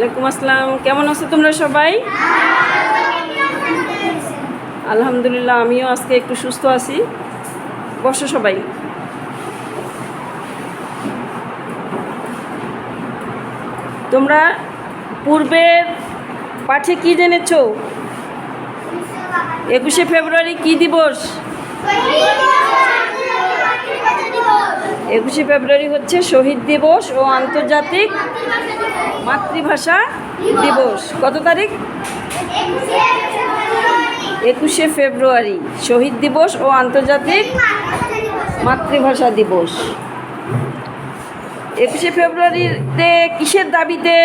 ওয়ালাইকুম আসসালাম। কেমন আছো তোমরা সবাই? আলহামদুলিল্লাহ, আমিও আজকে একটু সুস্থ আছি। বসো সবাই। তোমরা পূর্বের পাঠে কি জেনেছো? 21শে ফেব্রুয়ারি কি দিবস? 21শে ফেব্রুয়ারি হচ্ছে শহীদ দিবস ও আন্তর্জাতিক মাতৃভাষা দিবস। কত তারিখ? 21শে ফেব্রুয়ারি শহীদ দিবস ও আন্তর্জাতিক মাতৃভাষা দিবস। 21শে ফেব্রুয়ারিতে কিসের দাবিতে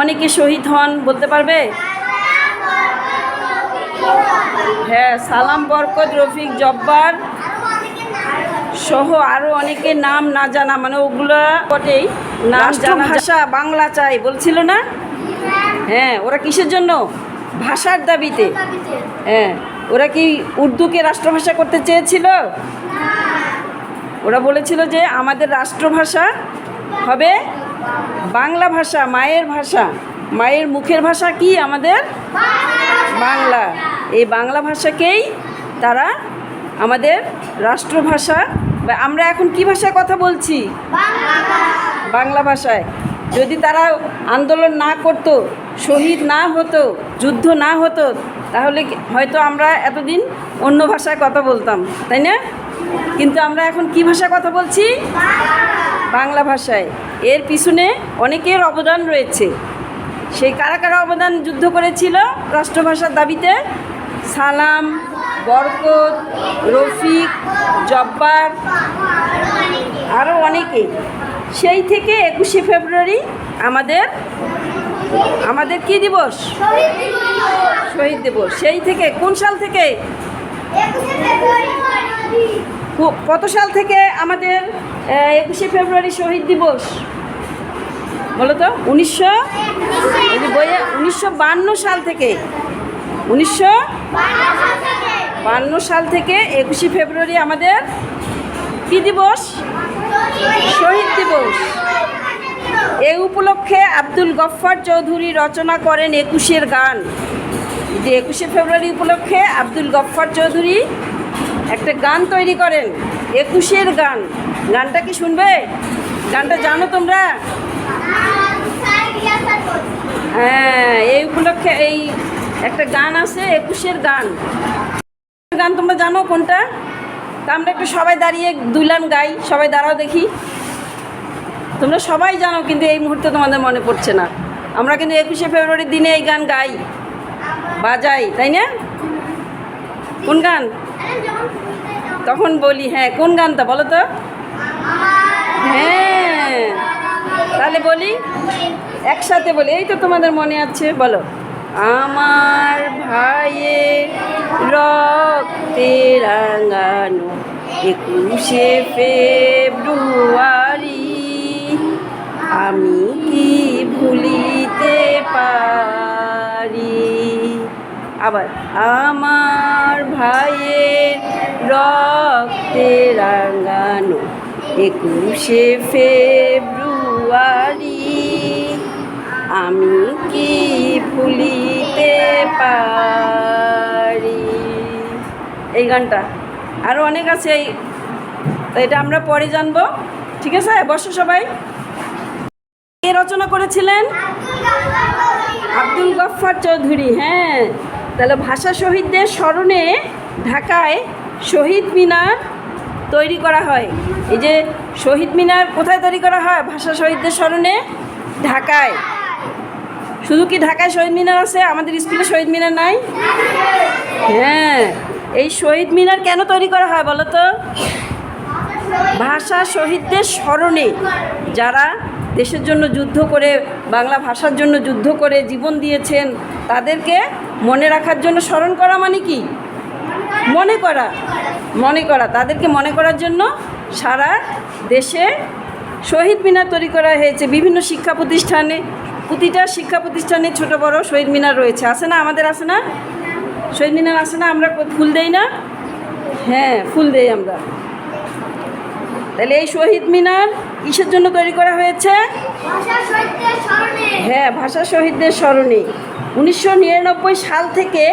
অনেকে শহীদ হন বলতে পারবে? হ্যাঁ, সালাম, বরকত, রফিক, জব্বার সহ আরও অনেকের নাম না জানা, মানে ওগুলো বটেই নাম জানা। ভাষা বাংলা চাই বলছিল না? হ্যাঁ, ওরা কিসের জন্য? ভাষার দাবিতে। হ্যাঁ, ওরা কি উর্দুকে রাষ্ট্রভাষা করতে চেয়েছিল? ওরা বলেছিল যে আমাদের রাষ্ট্রভাষা হবে বাংলা ভাষা, মায়ের ভাষা, মায়ের মুখের ভাষা কি আমাদের বাংলা। এই বাংলা ভাষাকেই তারা আমাদের রাষ্ট্রভাষা। আমরা এখন কি ভাষায় কথা বলছি? বাংলা ভাষায়। যদি তারা আন্দোলন না করত, শহীদ না হতো, যুদ্ধ না হতো, তাহলে হয়তো আমরা এতদিন অন্য ভাষায় কথা বলতাম, তাই না? কিন্তু আমরা এখন কি ভাষায় কথা বলছি? বাংলা ভাষায়। এর পিছনে অনেকের অবদান রয়েছে। সেই কারা কারা অবদান যুদ্ধ করেছিল রাষ্ট্রভাষার দাবিতে? সালাম, বরকত, রফিক, জব্বার, আরও অনেকে। সেই থেকে 21শে ফেব্রুয়ারি আমাদের কি দিবস? শহীদ দিবস। সেই থেকে কোন সাল থেকে? কত সাল থেকে আমাদের 21শে ফেব্রুয়ারি শহীদ দিবস বলো তো? 1952 সাল থেকে। 1952 সাল থেকে 21শে ফেব্রুয়ারি আমাদের কি দিবস? শহীদ দিবস। এই উপলক্ষে আব্দুল গফফার চৌধুরী রচনা করেন 21-এর গান। যে 21শে ফেব্রুয়ারি উপলক্ষে আব্দুল গফফার চৌধুরী একটা গান তৈরি করেন, 21-এর গান। গানটা কি শুনবে? গানটা জানো তোমরা? হ্যাঁ, এই উপলক্ষে এই একটা গান আছে 21-এর গান। গান তোমরা জানো কোনটা? তা আমরা একটু সবাই দাঁড়িয়ে দুই লাইন গাই। সবাই দাঁড়াও দেখি। তোমরা সবাই জানো, কিন্তু এই মুহূর্তে তোমাদের মনে পড়ছে না। আমরা কিন্তু 21শে ফেব্রুয়ারির দিনে এই গান গাই, বাজাই, তাই না? কোন গান? তখন বলি। হ্যাঁ, কোন গানটা বলো তো? হ্যাঁ, তাহলে বলি, একসাথে বলি। এই তো তোমাদের মনে আছে, বলো। আমার ভাইয়ের রক্তে রাঙানো 21শে ফেব্রুয়ারি আমি কি ভুলিতে পারি। আবার, আমার ভাইয়ের রক্তে রাঙানো 21শে ফেব্রুয়ারি আমি কি ভুলিতে পারি। এই গানটা আরও অনেক আছে। এটা আমরা পরে জানবো, ঠিক আছে? বসো সবাই। কে রচনা করেছিলেন? আব্দুল গফফার চৌধুরী। হ্যাঁ, তাহলে ভাষা শহীদদের স্মরণে ঢাকায় শহীদ মিনার তৈরি করা হয়। এই যে শহীদ মিনার কোথায় তৈরি করা হয়? ভাষা শহীদদের স্মরণে ঢাকায়। শুধু কি ঢাকায় শহীদ মিনার আছে? আমাদের স্কুলে শহীদ মিনার নাই? হ্যাঁ, এই শহীদ মিনার কেন তৈরি করা হয় বলো তো? ভাষা শহীদদের স্মরণে, যারা দেশের জন্য যুদ্ধ করে, বাংলা ভাষার জন্য যুদ্ধ করে জীবন দিয়েছেন, তাদেরকে মনে রাখার জন্য। স্মরণ করা মানে কি? মনে করা। তাদেরকে মনে করার জন্য সারা দেশে শহীদ মিনার তৈরি করা হয়েছে। বিভিন্ন শিক্ষা প্রতিষ্ঠানে, প্রতিটা শিক্ষা প্রতিষ্ঠানে ছোট বড় শহীদ মিনার রয়েছে। আছে না? আমাদের আছে না শহীদ মিনার? আছে না? আমরা ফুল দেই না? হ্যাঁ, ফুল দেই আমরা। তাহলে এই শহীদ মিনার কিসের জন্য তৈরি করা হয়েছে? হ্যাঁ, ভাষা শহীদদের স্মরণে 1999 সাল থেকে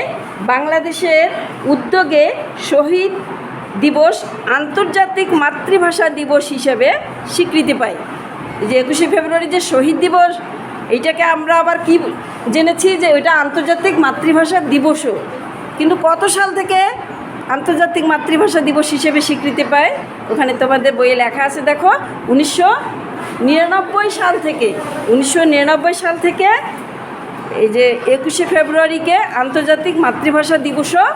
বাংলাদেশের উদ্যোগে শহীদ দিবস আন্তর্জাতিক মাতৃভাষা দিবস হিসেবে স্বীকৃতি পায়। এই যে 21শে ফেব্রুয়ারি যে শহীদ দিবস, এইটাকে আমরা আবার কি জেনেছি যে ওইটা আন্তর্জাতিক মাতৃভাষা দিবসও। কিন্তু কত সাল থেকে আন্তর্জাতিক মাতৃভাষা দিবস হিসেবে স্বীকৃতি পায়? ওখানে তোমাদের বইয়ে লেখা আছে, দেখো, 1999 সাল থেকে। 1999 সাল থেকে এই যে 21শে ফেব্রুয়ারিকে আন্তর্জাতিক মাতৃভাষা দিবসও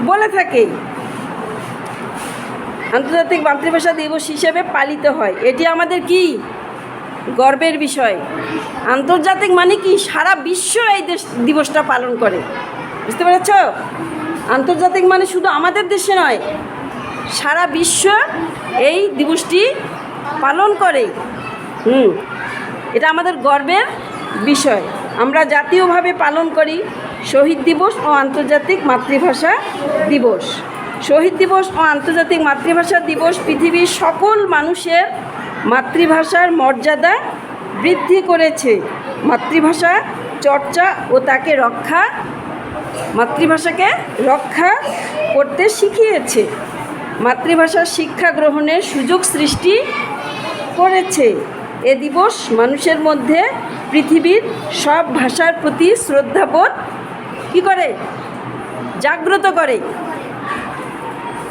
বলে থাকে। আন্তর্জাতিক মাতৃভাষা দিবস হিসেবে পালিত হয়। এটি আমাদের কি গর্বের বিষয়। আন্তর্জাতিক মানে কি? সারা বিশ্ব এই দিবসটা পালন করে, বুঝতে পেরেছ? আন্তর্জাতিক মানে শুধু আমাদের দেশে নয়, সারা বিশ্ব এই দিবসটি পালন করে। এটা আমাদের গর্বের বিষয়। আমরা জাতীয়ভাবে পালন করি শহীদ দিবস ও আন্তর্জাতিক মাতৃভাষা দিবস। শহীদ দিবস ও আন্তর্জাতিক মাতৃভাষা দিবস পৃথিবীর সকল মানুষের মাতৃভাষার মর্যাদা বৃদ্ধি করেছে। মাতৃভাষা চর্চা ও তাকে মাতৃভাষাকে রক্ষা করতে শিখিয়েছে। মাতৃভাষার শিক্ষা গ্রহণের সুযোগ সৃষ্টি করেছে। এ দিবস মানুষের মধ্যে পৃথিবীর সব ভাষার প্রতি শ্রদ্ধাবোধ কী করে? জাগ্রত করে।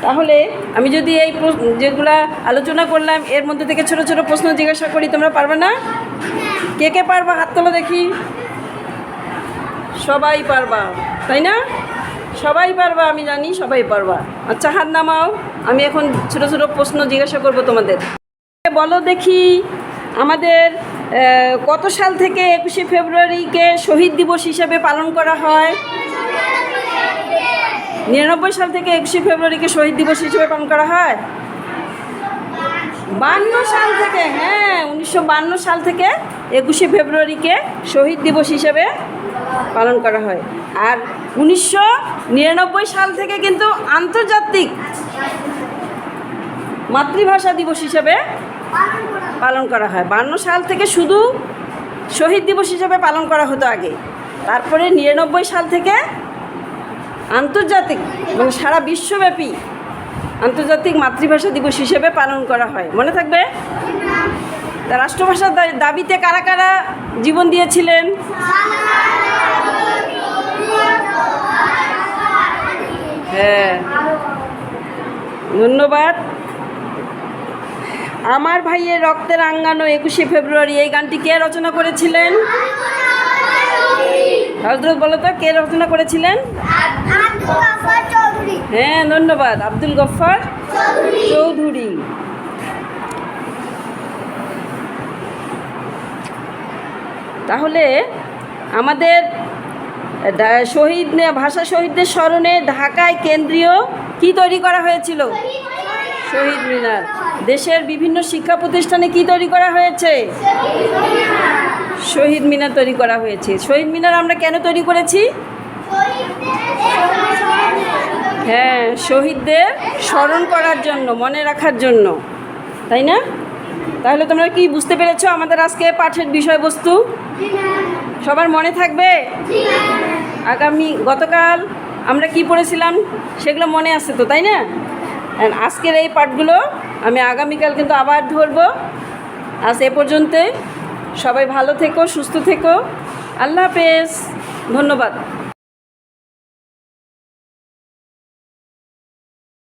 তাহলে আমি যদি এই যেগুলা আলোচনা করলাম এর মধ্যে থেকে ছোট ছোট প্রশ্ন জিজ্ঞাসা করি, তোমরা পারবে না? কে কে পারবা? হাত তোলো দেখি। সবাই পারবা, তাই না? সবাই পারবা, আমি জানি সবাই পারবা। আচ্ছা, হাত নামাও। আমি এখন ছোট ছোট প্রশ্ন জিজ্ঞাসা করব তোমাদের। বলো দেখি, আমাদের কত সাল থেকে 21শে ফেব্রুয়ারিকে শহীদ দিবস হিসেবে পালন করা হয়? 99 সাল থেকে 21শে ফেব্রুয়ারিকে শহীদ দিবস হিসেবে পালন করা হয়। 52 সাল থেকে, হ্যাঁ, 1952 সাল থেকে 21শে ফেব্রুয়ারিকে শহীদ দিবস হিসেবে পালন করা হয়। আর 1999 সাল থেকে কিন্তু আন্তর্জাতিক মাতৃভাষা দিবস হিসেবে পালন করা হয়। 52 সাল থেকে শুধু শহীদ দিবস হিসেবে পালন করা হতো আগে, তারপরে 99 সাল থেকে আন্তর্জাতিক, মানে সারা বিশ্বব্যাপী আন্তর্জাতিক মাতৃভাষা দিবস হিসেবে পালন করা হয়। মনে থাকবে? রাষ্ট্রভাষার দাবিতে কারা কারা জীবন দিয়েছিলেন? হ্যাঁ, ধন্যবাদ। আমার ভাইয়ের রক্তে রাঙানো 21শে ফেব্রুয়ারি, এই গানটি কে রচনা করেছিলেন? হযরত বলো তো, কে রচনা করেছিলেন? হ্যাঁ, ধন্যবাদ, আব্দুল গফফার চৌধুরী। তাহলে আমাদের ভাষা শহীদদের স্মরণে ঢাকায় কেন্দ্রীয় কি তৈরি করা হয়েছিল? শহীদ মিনার। দেশের বিভিন্ন শিক্ষা প্রতিষ্ঠানে কি তৈরি করা হয়েছে? শহীদ মিনার তৈরি করা হয়েছে। শহীদ মিনার আমরা কেন তৈরি করেছি? হ্যাঁ, শহীদদের স্মরণ করার জন্য, মনে রাখার জন্য, তাই না? তাহলে তোমরা কি বুঝতে পেরেছো আমাদের আজকে পাঠের বিষয়বস্তু? সবার মনে থাকবে? গতকাল আমরা কি পড়েছিলাম সেগুলো মনে আছে তো, তাই না? আজকের এই পাঠগুলো আমি আগামীকাল কিন্তু আবার ধরবো। আজ এ পর্যন্তই। সবাই ভালো থেকো, সুস্থ থেকো। আল্লাহ হাফেজ, ধন্যবাদ।